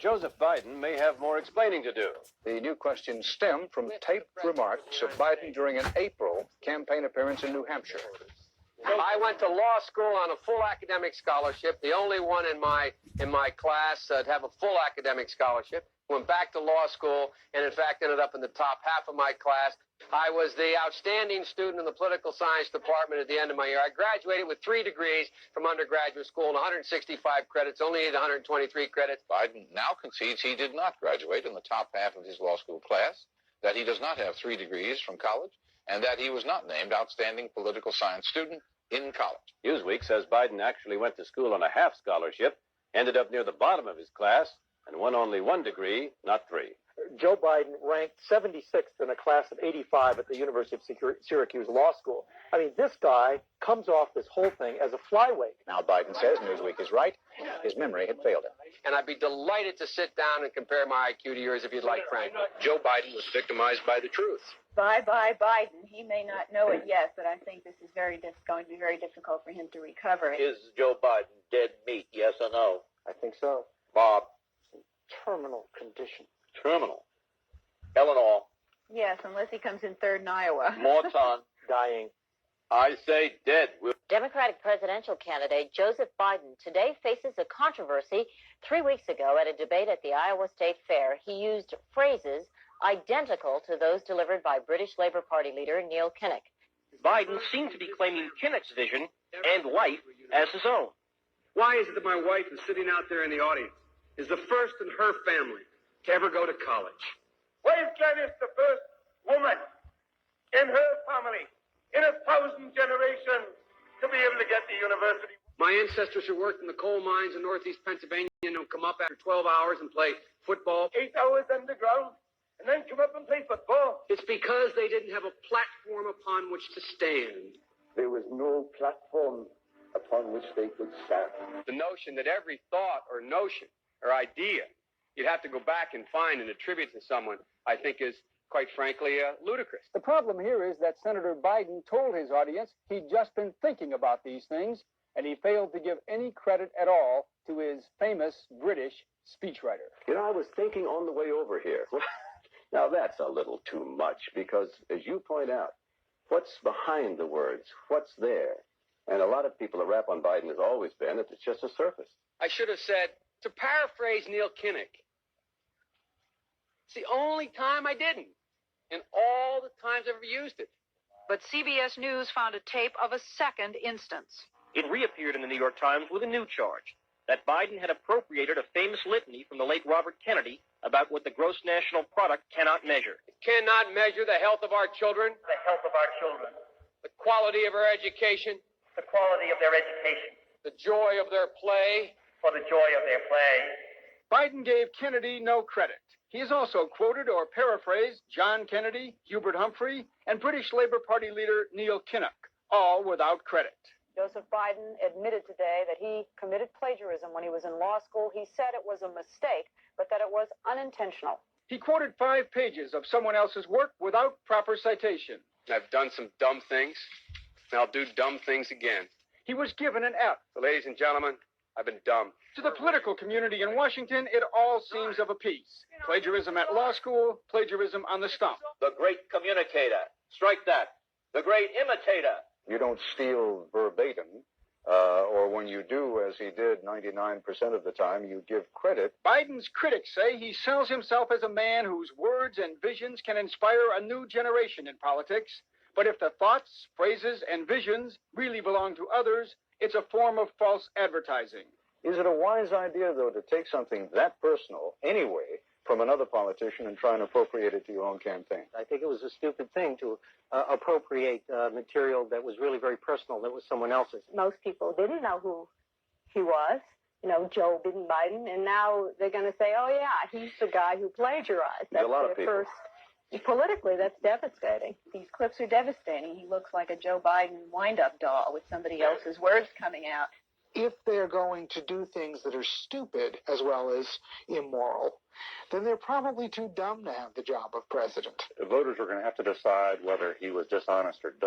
Joseph Biden may have more explaining to do. The new question stemmed from taped remarks of Biden during an April campaign appearance in New Hampshire. I went to law school on a full academic scholarship, the only one in my class to have a full academic scholarship. Went back to law school and, in fact, ended up in the top half of my class. I was the outstanding student in the political science department at the end of my year. I graduated with 3 degrees from undergraduate school and 165 credits, only needed 123 credits. Biden now concedes he did not graduate in the top half of his law school class, that he does not have 3 degrees from college, and that he was not named outstanding political science student in college. Newsweek says Biden actually went to school on a half scholarship, ended up near the bottom of his class, and won only 1 degree, not 3. Joe Biden ranked 76th in a class of 85 at the University of Syracuse Law School. I mean, this guy comes off this whole thing as a flyweight. Now Biden says Newsweek is right. His memory had failed him. And I'd be delighted to sit down and compare my IQ to yours if you'd like, Frank. Joe Biden was victimized by the truth. Bye-bye, Biden. He may not know it yet, but I think this is going to be very difficult for him to recover. Is Joe Biden dead meat, yes or no? I think so. Bob? Terminal condition. Terminal. Eleanor? Yes, unless he comes in third in Iowa. Morton? Dying. I say dead. Democratic presidential candidate Joseph Biden today faces a controversy. 3 weeks ago at a debate at the Iowa State Fair, he used phrases identical to those delivered by British Labour Party leader Neil Kinnock. Biden seemed to be claiming Kinnock's vision and life as his own. Why is it that my wife is sitting out there in the audience, is the first in her family to ever go to college? Why is Gladys the first woman in her family in 1,000 generations to be able to get to university? My ancestors who worked in the coal mines in northeast Pennsylvania and come up after 12 hours and play football. 8 hours underground and then come up and play football. It's because they didn't have a platform upon which to stand. There was no platform upon which they could stand. The notion that every thought or notion or idea you'd have to go back and find and attribute to someone, I think is, quite frankly, ludicrous. The problem here is that Senator Biden told his audience he'd just been thinking about these things, and he failed to give any credit at all to his famous British speechwriter. You know, I was thinking on the way over here. Now, that's a little too much because, as you point out, what's behind the words? What's there? And a lot of people, the rap on Biden has always been that it's just a surface. I should have said, to paraphrase Neil Kinnock, it's the only time I didn't, and all the times I've ever used it. But CBS News found a tape of a second instance. It reappeared in the New York Times with a new charge, that Biden had appropriated a famous litany from the late Robert Kennedy about what the gross national product cannot measure. It cannot measure the health of our children, The health of our children, the quality of our education, the quality of their education, the joy of their play, for the joy of their play. Biden gave Kennedy no credit. He has also quoted or paraphrased John Kennedy, Hubert Humphrey, and British Labour Party leader Neil Kinnock, all without credit. Joseph Biden admitted today that he committed plagiarism when he was in law school. He said it was a mistake, but that it was unintentional. He quoted 5 pages of someone else's work without proper citation. I've done some dumb things, and I'll do dumb things again. He was given an F. So, ladies and gentlemen, I've been dumb. To the political community in Washington, it all seems of a piece. Plagiarism at law school, plagiarism on the stump. The great communicator. Strike that. The great imitator. You don't steal verbatim, or when you do, as he did 99% of the time, you give credit. Biden's critics say he sells himself as a man whose words and visions can inspire a new generation in politics. But if the thoughts, phrases, and visions really belong to others, it's a form of false advertising. Is it a wise idea, though, to take something that personal, anyway, from another politician and try and appropriate it to your own campaign? I think it was a stupid thing to appropriate material that was really very personal, that was someone else's. Most people didn't know who he was, Joe Biden, and now they're going to say, oh, yeah, he's the guy who plagiarized. That's a lot of people. Politically, that's devastating. These clips are devastating. He looks like a Joe Biden wind-up doll with somebody else's words coming out. If they're going to do things that are stupid as well as immoral, then they're probably too dumb to have the job of president. The voters are going to have to decide whether he was dishonest or dumb.